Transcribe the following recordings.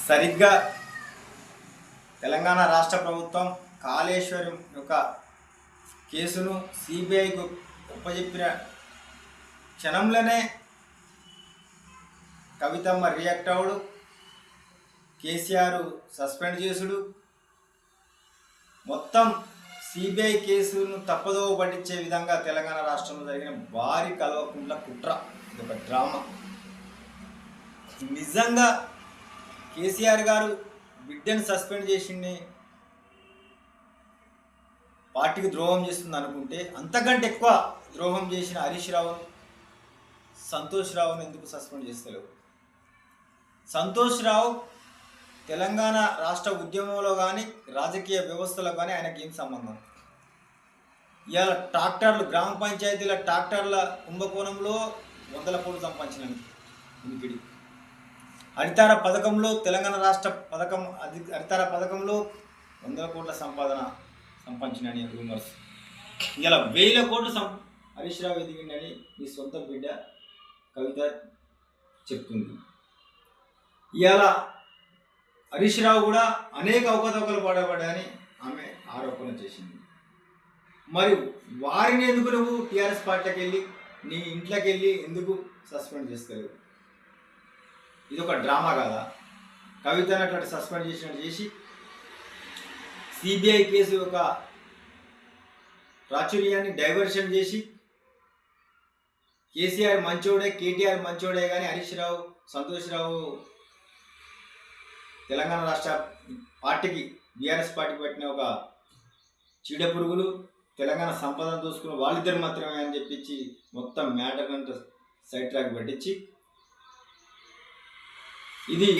సరిగ్గా తెలంగాణ రాష్ట్ర ప్రభుత్వం కాళేశ్వరం యొక్క కేసును సిబిఐకు ఒప్పజెప్పిన క్షణంలోనే కవితమ్మ రియాక్ట్ అవడు, కేసీఆర్ సస్పెండ్ చేసుడు, మొత్తం సిబిఐ కేసును తప్పదోవ పట్టించే విధంగా తెలంగాణ రాష్ట్రంలో జరిగిన భారీ కల్వకుంట్ల కుట్ర. ఇది ఒక డ్రామా. నిజంగా కేసీఆర్ గారు బిడ్డను సస్పెండ్ చేసింది పార్టీకి ద్రోహం చేస్తుంది అనుకుంటే, అంతకంటే ఎక్కువ ద్రోహం చేసిన హరీష్ రావును, సంతోష్ రావును ఎందుకు సస్పెండ్ చేస్తలేవు? సంతోష్ రావు తెలంగాణ రాష్ట్ర ఉద్యమంలో కానీ రాజకీయ వ్యవస్థలో కానీ ఆయనకి ఏం సంబంధం? ఇవాళ ట్రాక్టర్లు, గ్రామ పంచాయతీల ట్రాక్టర్ల కుంభకోణంలో 100 కోట్లు సంపాదించినాను ఉనికిడి. హరితార పథకంలో, తెలంగాణ రాష్ట్ర పథకం హరితార పథకంలో 100 కోట్ల సంపాదించినని రూమర్స్. ఇలా 1000 కోట్లు హరీష్ రావు ఎదిగిండని మీ సొంత బిడ్డ కవిత చెప్తుంది. ఇవాళ హరీష్ రావు కూడా అనేక అవకతవకలు పడబడ్డాయని ఆమె ఆరోపణ చేసింది. మరి వారిని ఎందుకు నువ్వు టీఆర్ఎస్ పార్టీకి వెళ్ళి నీ ఇంట్లోకి వెళ్ళి ఎందుకు సస్పెండ్ చేస్తారు? ఇది ఒక డ్రామా కాదా? కవిత అన్నటువంటి సస్పెండ్ చేసినట్టు చేసి సిబిఐ కేసు యొక్క ప్రాచుర్యాన్ని డైవర్షన్ చేసి కేసీఆర్ మంచోడే, కేటీఆర్ మంచోడే, కానీ హరీష్ రావు, సంతోష్ రావు తెలంగాణ రాష్ట్ర పార్టీకి, బీఆర్ఎస్ పార్టీకి పెట్టిన ఒక చీడ పురుగులు, తెలంగాణ సంపదను దోసుకున్న వాళ్ళిద్దరు మాత్రమే అని చెప్పించి మొత్తం మ్యాటర్ అంతా సైడ్ ట్రాక్ పట్టించి ఇది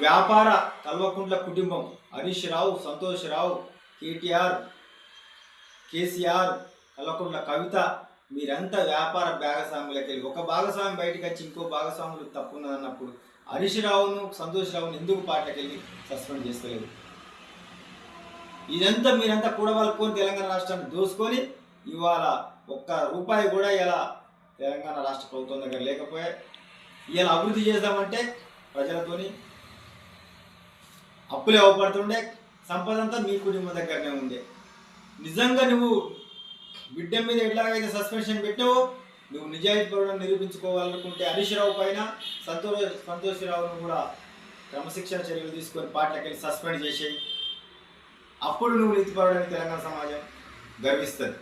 వ్యాపార కల్వకుంట్ల కుటుంబం. హరీష్ రావు, సంతోష్ రావు, కేటీఆర్, కేసీఆర్, కల్వకుంట్ల కవిత, మీరంతా వ్యాపార భాగస్వాములకి వెళ్ళి ఒక భాగస్వామి బయటకు వచ్చి ఇంకో భాగస్వాములు తప్పున్నదన్నప్పుడు హరీష్ రావును, సంతోష్ రావును ఎందుకు పార్టీకి వెళ్ళి సస్పెండ్ చేస్తలేదు? ఇదంతా మీరంతా కూడబలుకొని తెలంగాణ రాష్ట్రాన్ని దోసుకొని ఇవాళ ఒక్క రూపాయి కూడా ఇలా తెలంగాణ రాష్ట్ర ప్రభుత్వం దగ్గర లేకపోయా. ఇవాళ అభివృద్ధి చేద్దామంటే ప్రజలతోని అప్పులే అవపడుతుండే, సంపద అంతా మీ కుటుంబం దగ్గరనే ఉండే. నిజంగా నువ్వు బిడ్డ మీద ఎట్లాగైతే సస్పెన్షన్ పెట్టావో, నువ్వు నిజాయితీ పడడం నిరూపించుకోవాలనుకుంటే హరీష్ రావు పైన సంతోష్ రావును కూడా క్రమశిక్షణ చర్యలు తీసుకొని పార్టీకి వెళ్ళి సస్పెండ్ చేసేయి. అప్పుడు నువ్వు నీతిపరుడని తెలంగాణ సమాజం గర్విస్తుంది.